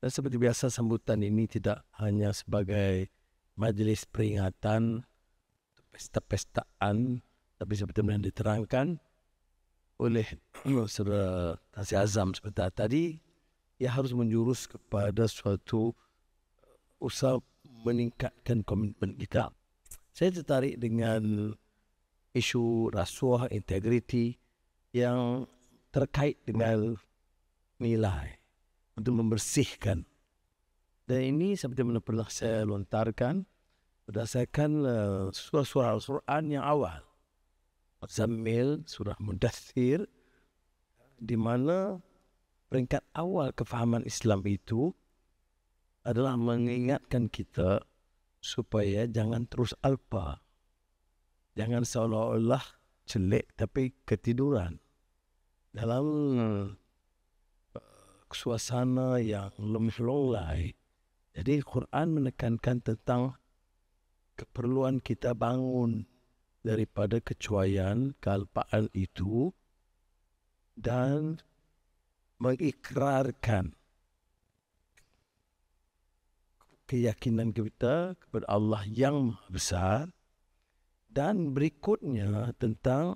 Dan seperti biasa, sambutan ini tidak hanya sebagai majlis peringatan, pesta-pestaan, tapi seperti yang diterangkan oleh Saudara Tasir Azam sebentar tadi, ia harus menjurus kepada suatu usaha meningkatkan komitmen kita. Saya tertarik dengan isu rasuah, integriti yang terkait dengan nilai untuk membersihkan. Dan ini seperti mana pernah saya lontarkan berdasarkan surah-surah Al-Quran yang awal. Zammil, surah Mudaththir, di mana peringkat awal kefahaman Islam itu adalah mengingatkan kita supaya jangan terus alpa. Jangan seolah-olah celik tapi ketiduran dalam suasana yang lemah longlai. Jadi Quran menekankan tentang keperluan kita bangun daripada kecuaian, kealpaan itu dan mengikrarkan keyakinan kita kepada Allah yang Maha Besar, dan berikutnya tentang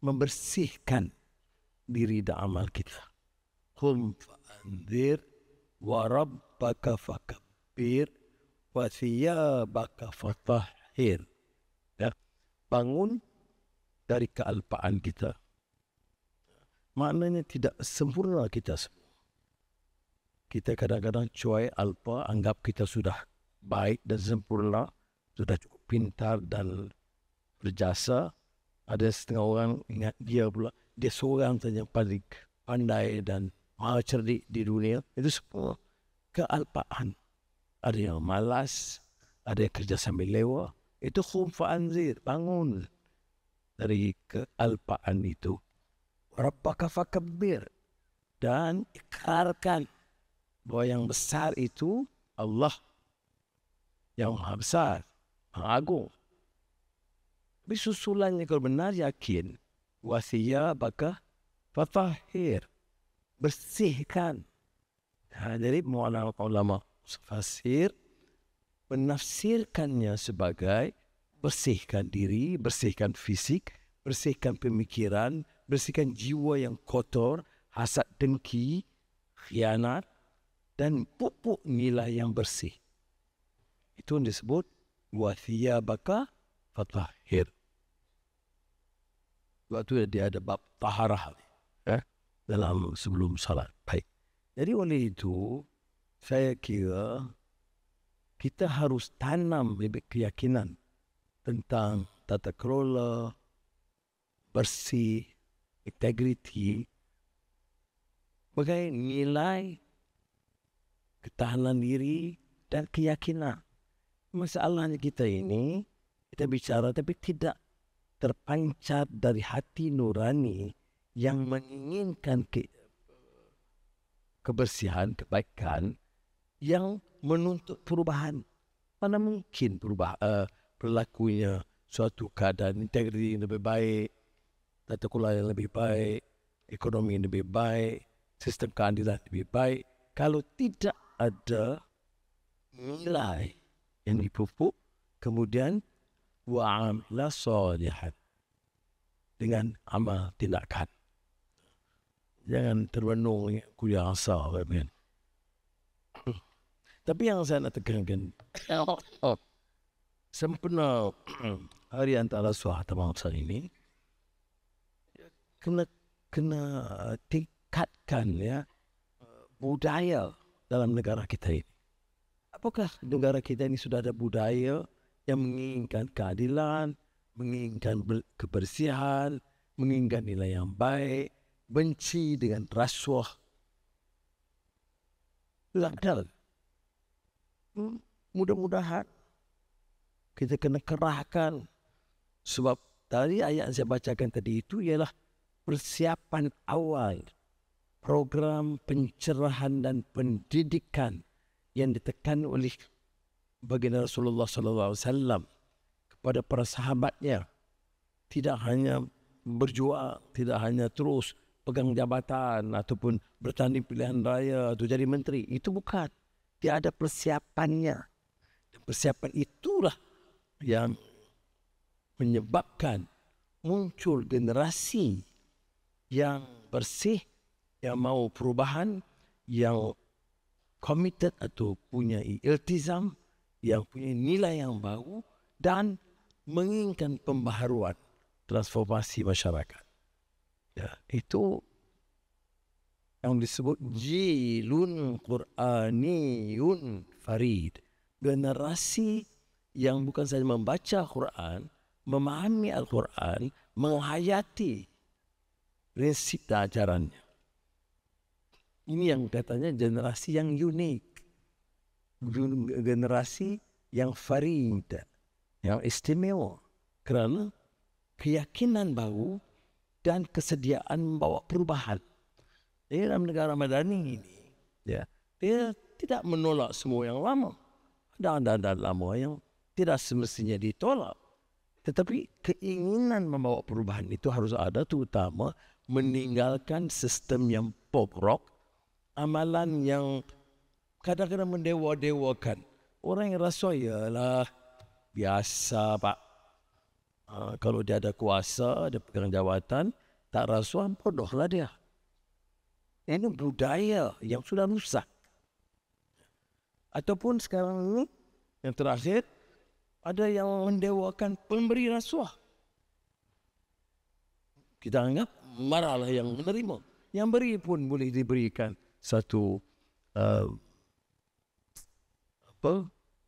membersihkan diri dan amal kita. Qum fa'anzir wa rabbaka fakabbir wa thiyabaka fatahhir. Ya, bangun dari kealpaan kita. Maknanya tidak sempurna kita semua. Kita kadang-kadang cuai, alpa, anggap kita sudah baik dan sempurna, sudah cukup pintar dan berjasa. Ada setengah orang ingat dia pula, dia seorang saja yang paling pandai dan maha cerdik di dunia. Itu semua kealpaan. Ada yang malas, ada yang kerja sambil lewa. Itu khum fa'anzir, bangun dari kealpaan itu. Rabbaka fakabbir, dan ikrarkan bahwa yang besar itu Allah, yang maha besar, maha agung. Tapi susulannya kalau benar yakin, wa thiyabaka fatahhir, bersihkan. Jadi ulama fasir menafsirkannya sebagai bersihkan diri, bersihkan fisik, bersihkan pemikiran, bersihkan jiwa yang kotor, hasad, dengki, khianat, dan pupuk nilai yang bersih. Itu yang disebut wa thiyabaka fatahhir. Waktu dia ada bab taharah dalam sebelum salat. Baik. Jadi oleh itu saya kira kita harus tanam bibit keyakinan tentang tata kelola, bersih, integriti, sebagai nilai ketahanan diri dan keyakinan. Masalahnya kita ini, kita bicara tapi tidak terpancar dari hati nurani yang menginginkan kebersihan, kebaikan, yang menuntut perubahan. Mana mungkin berlakunya suatu keadaan integriti yang lebih baik, tata kelola yang lebih baik, ekonomi yang lebih baik, sistem keadilan lebih baik, kalau tidak ada nilai yang dipupuk, kemudian wa'amila sholihan, dengan amal tindakan. Jangan terbenung kuliah asal. Tapi yang saya nak tekankan, sempena hari antara suah atau bangsa ini, kena tingkatkan budaya dalam negara kita ini. Apakah negara kita ini sudah ada budaya yang menginginkan keadilan, menginginkan kebersihan, menginginkan nilai yang baik, benci dengan rasuah? Lakdal. Mudah-mudahan kita kena kerahkan. Sebab tadi ayat yang saya bacakan tadi itu ialah persiapan awal program pencerahan dan pendidikan yang ditekan oleh baginda Rasulullah SAW kepada para sahabatnya. Tidak hanya berjuang, tidak hanya terus pegang jabatan ataupun bertanding pilihan raya atau jadi menteri. Itu bukan. Dia ada persiapannya. Dan persiapan itulah yang menyebabkan muncul generasi yang bersih, yang mau perubahan, yang committed atau punya iltizam, yang punya nilai yang baru dan menginginkan pembaharuan, transformasi masyarakat. Ya, itu yang disebut jilun Qur'aniyun farid. Generasi yang bukan saja membaca Quran, memahami Al-Quran, menghayati prinsip dan ajarannya. Ini yang katanya generasi yang unik, generasi yang farid, yang istimewa, kerana keyakinan baru dan kesediaan membawa perubahan. Dalam negara madani ini, ya, dia tidak menolak semua yang lama. Ada adat lama yang tidak semestinya ditolak. Tetapi keinginan membawa perubahan itu harus ada, terutama meninggalkan sistem yang pobrok, amalan yang kadang-kadang mendewa-dewakan. Orang yang rasa, yalah, biasa Pak. Kalau dia ada kuasa, dia pegang jawatan, tak rasuah, bodohlah dia. Ini budaya yang sudah rusak. Ataupun sekarang ini, yang terakhir, ada yang mendewakan pemberi rasuah. Kita anggap marahlah yang menerima. Yang beri pun boleh diberikan satu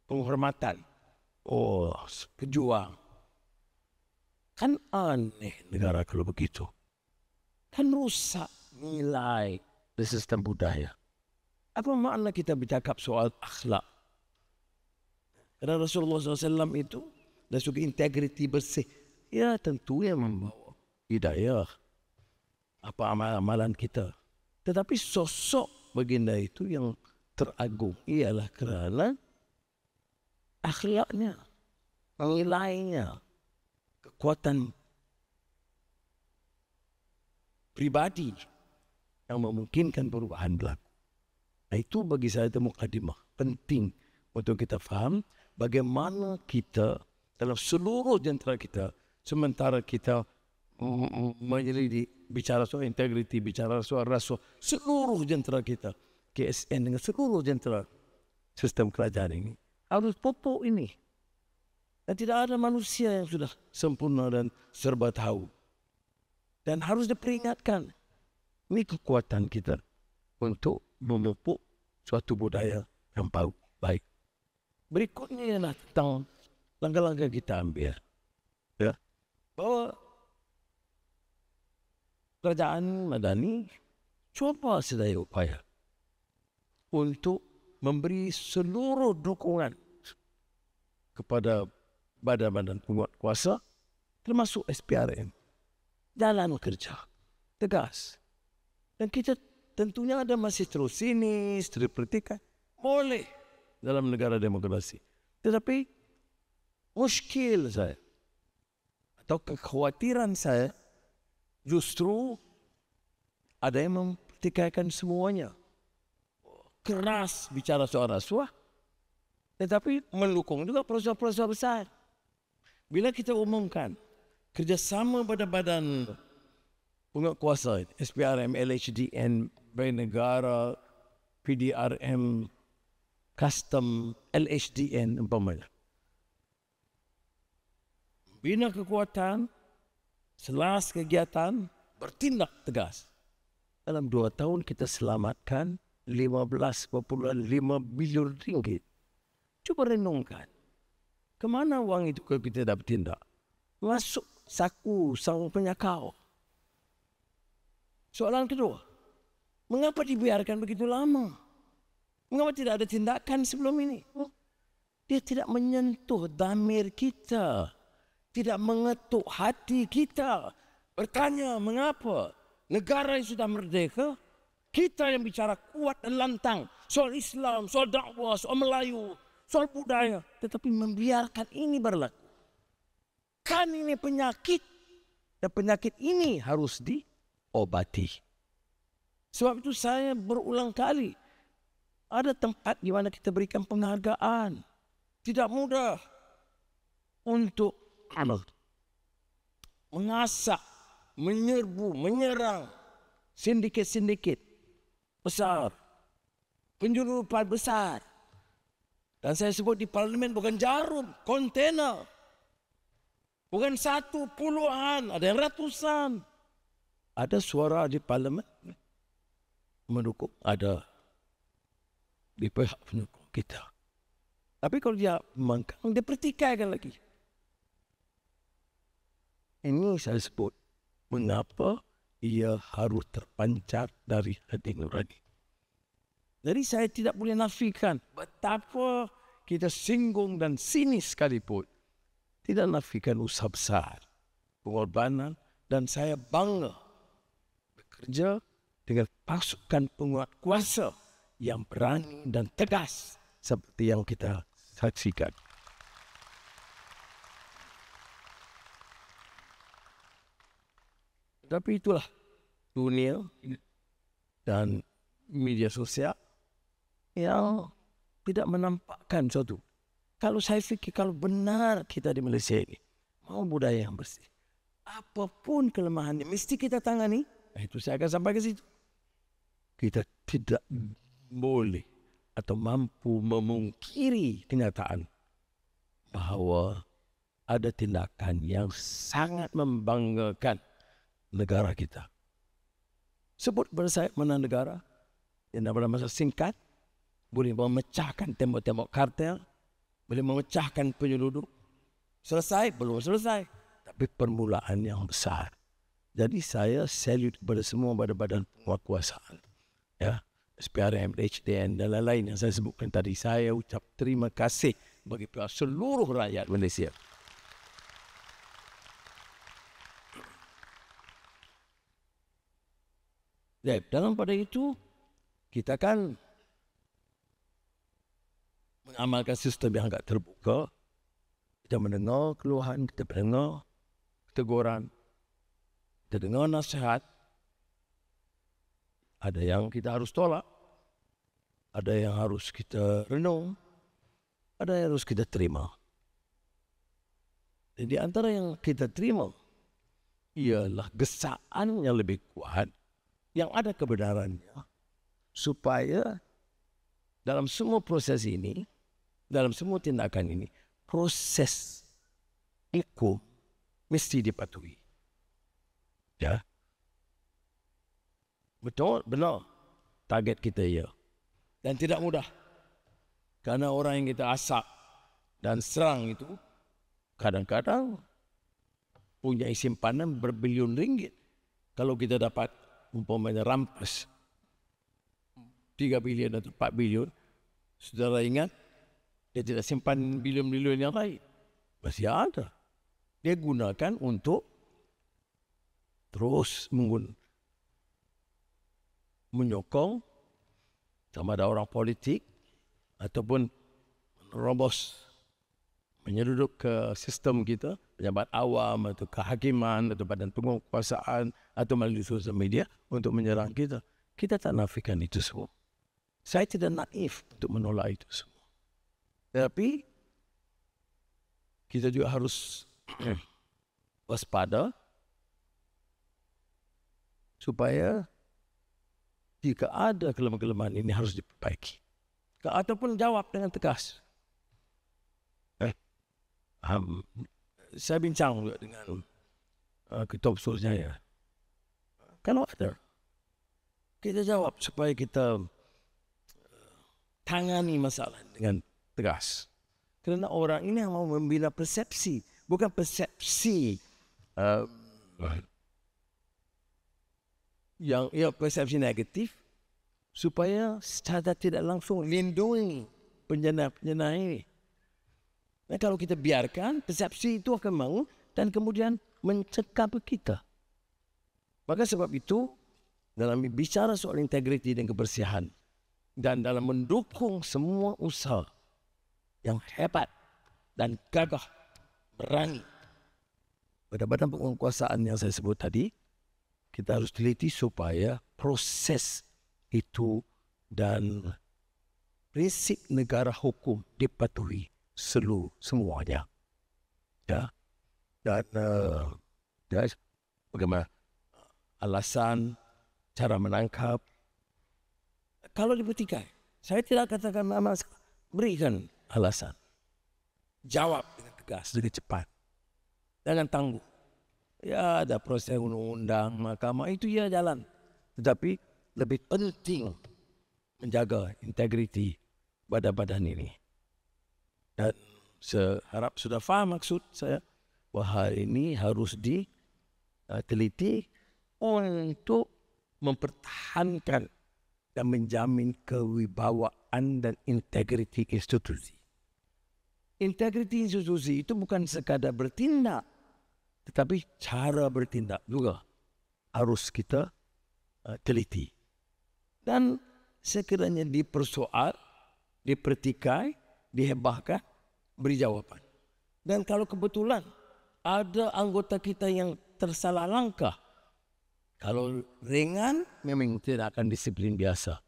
penghormatan. Oh, pejuang. Kan aneh negara kalau begitu. Kan rusak nilai di sistem budaya. Apa makna kita bercakap soal akhlak? Karena Rasulullah SAW itu dari segi integriti bersih, ya tentu yang membawa hidayah. Apa amalan-amalan kita. Tetapi sosok baginda itu yang teragung ialah kerana akhlaknya, nilainya, kekuatan pribadi yang memungkinkan perubahan berlaku. Nah, itu bagi saya itu mukadimah penting untuk kita faham bagaimana kita dalam seluruh jentera kita, sementara kita menyelidik, bicara soal integriti, bicara soal rasuah, seluruh jentera kita, KSN dengan seluruh jentera sistem kerajaan ini harus pupuk ini. Dan tidak ada manusia yang sudah sempurna dan serba tahu. Dan harus diperingatkan. Ini kekuatan kita untuk memupuk suatu budaya yang baik. Berikutnya ialah tentang langkah-langkah kita ambil. Ya. Bahawa kerajaan madani cuba sedaya upaya untuk memberi seluruh dukungan kepada badan-badan penguat kuasa termasuk SPRM dalam kerja tegas. Dan kita tentunya ada masih terus sinis, terus pertikaian. Boleh dalam negara demokrasi. Tetapi muskil saya atau kekhawatiran saya justru ada yang mempertikaikan semuanya. Keras bicara soal rasuah, tetapi mendukung juga proses-proses besar. Bila kita umumkan kerjasama pada badan penguat kuasa, SPRM, LHDN, Badan Negara, PDRM, Custom, LHDN umpamanya. Bina kekuatan, selas kegiatan, bertindak tegas. Dalam 2 tahun kita selamatkan 15.5 bilion ringgit. Cuba renungkan. Kemana wang itu kalau kita dapat tindak? Masuk saku sang penyakau. Soalan kedua, mengapa dibiarkan begitu lama? Mengapa tidak ada tindakan sebelum ini? Dia tidak menyentuh damir kita. Tidak mengetuk hati kita. Bertanya mengapa negara yang sudah merdeka, kita yang bicara kuat dan lantang soal Islam, soal dakwah, soal Melayu, soal budaya, tetapi membiarkan ini berlaku. Kan ini penyakit, dan penyakit ini harus diobati. Sebab itu saya berulang kali, ada tempat di mana kita berikan penghargaan. Tidak mudah untuk mengasak, menyerbu, menyerang sindiket-sindiket besar, penjelupan besar. Dan saya sebut di parlimen bukan jarum, kontainer. Bukan satu, puluhan, ada yang ratusan. Ada suara di parlimen mendukung, ada di pihak pendukung kita. Tapi kalau dia membangkang, dia pertikaikan lagi. Ini saya sebut mengapa ia harus terpancar dari hati nurani. Jadi saya tidak boleh nafikan betapa kita singgung dan sinis sekalipun. Tidak nafikan usaha besar, pengorbanan, dan saya bangga bekerja dengan pasukan penguat kuasa yang berani dan tegas seperti yang kita saksikan. Tapi itulah dunia dan media sosial yang tidak menampakkan suatu. Kalau saya fikir, kalau benar kita di Malaysia ini mau budaya yang bersih, apapun kelemahannya mesti kita tangani. Itu saya akan sampai ke situ. Kita tidak boleh atau mampu memungkiri kenyataan bahawa ada tindakan yang sangat membanggakan negara kita. Sebut kepada saya mana negara yang dalam masa singkat boleh memecahkan tembok-tembok kartel, boleh memecahkan penyelundup. Selesai? Belum selesai. Tapi permulaan yang besar. Jadi saya salute kepada semua badan-badan penguatkuasaan. Ya, SPRM, HDN dan lain-lain yang saya sebutkan tadi. Saya ucap terima kasih bagi seluruh rakyat Malaysia. Dalam pada itu, kita kan mengamalkan sistem yang agak terbuka. Kita mendengar keluhan, kita mendengar teguran, kita dengar nasihat. Ada yang kita harus tolak, ada yang harus kita renung, ada yang harus kita terima. Jadi antara yang kita terima ialah gesaan yang lebih kuat, yang ada kebenarannya, supaya dalam semua proses ini, dalam semua tindakan ini, proses hukum mesti dipatuhi. Ya, betul, benar. Target kita ya, dan tidak mudah, karena orang yang kita asak dan serang itu kadang-kadang punya simpanan berbilion ringgit. Kalau kita dapat umpamanya rampas 3 bilion atau 4 bilion, saudara ingat, dia tidak simpan bilion-bilion yang lain. Masih ada. Dia gunakan untuk terus menyokong sama ada orang politik ataupun menerobos, menyeruduk ke sistem kita, pejabat awam atau kehakiman atau badan penguasaan atau melalui sosial media untuk menyerang kita. Kita tak nafikan itu semua. Saya tidak naif untuk menolak itu semua. Tapi kita juga harus waspada supaya jika ada kelemahan-kelemahan ini harus diperbaiki. Ataupun jawab dengan tegas. Saya bincang juga dengan Ketua Besar Jaya. Kalau ada, kita jawab supaya kita tangani masalah dengan tegas. Kerana orang ini yang mau membina persepsi, bukan persepsi yang persepsi negatif, supaya secara tidak langsung lindungi penjana-penjana ini. Dan kalau kita biarkan, persepsi itu akan bangun dan kemudian mencekam kita. Maka sebab itu, dalam bicara soal integriti dan kebersihan, dan dalam mendukung semua usaha yang hebat dan gagah, berani, pada badan penguasaan yang saya sebut tadi, kita harus teliti supaya proses itu dan prinsip negara hukum dipatuhi semuanya. Ya. Dan bagaimana alasan, cara menangkap. Kalau dibuktikan, saya tidak katakan masalah, berikan alasan. Jawab dengan tegas, dengan cepat. Jangan tangguh. Ya, ada proses undang-undang, mahkamah, itu ya jalan. Tetapi lebih penting menjaga integriti badan-badan ini. Dan saya harap sudah faham maksud saya, bahwa hal ini harus diteliti untuk mempertahankan dan menjamin kewibawaan dan integriti institusi. Integriti institusi itu bukan sekadar bertindak, tetapi cara bertindak juga harus kita teliti. Dan sekiranya dipersoal, dipertikai, dihebahkan, beri jawapan. Dan kalau kebetulan ada anggota kita yang tersalah langkah, kalau ringan memang tidak akan disiplin biasa.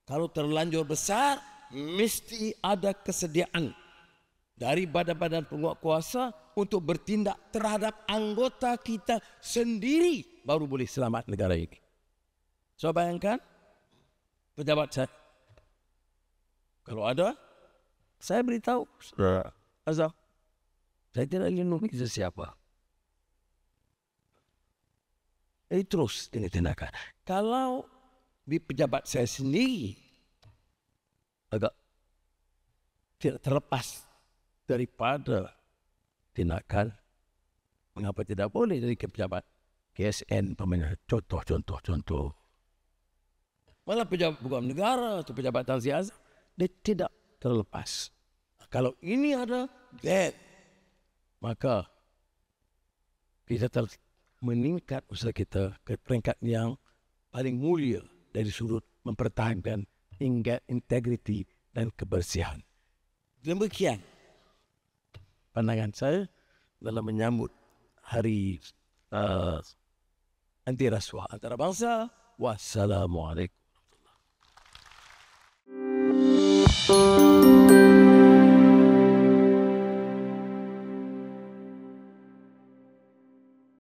Kalau terlanjur besar, mesti ada kesediaan dari badan-badan penguat kuasa untuk bertindak terhadap anggota kita sendiri, baru boleh selamat negara ini. So bayangkan pejabat saya, kalau ada, saya beritahu saudara Azhar, saya tidak lindungi sesiapa. Ini terus ini tindakan. Kalau di pejabat saya sendiri agak tidak terlepas daripada tindakan, mengapa tidak boleh dari pejabat KSN, contoh. Malah pejabat pegawai negara atau pejabat tanzia Azhar, dia tidak terlepas. Kalau ini ada, maka kita meningkat usaha kita ke peringkat yang paling mulia dari sudut mempertahankan integriti dan kebersihan. Demikian pandangan saya dalam menyambut hari anti rasuah antarabangsa. Wassalamualaikum warahmatullahi wabarakatuh.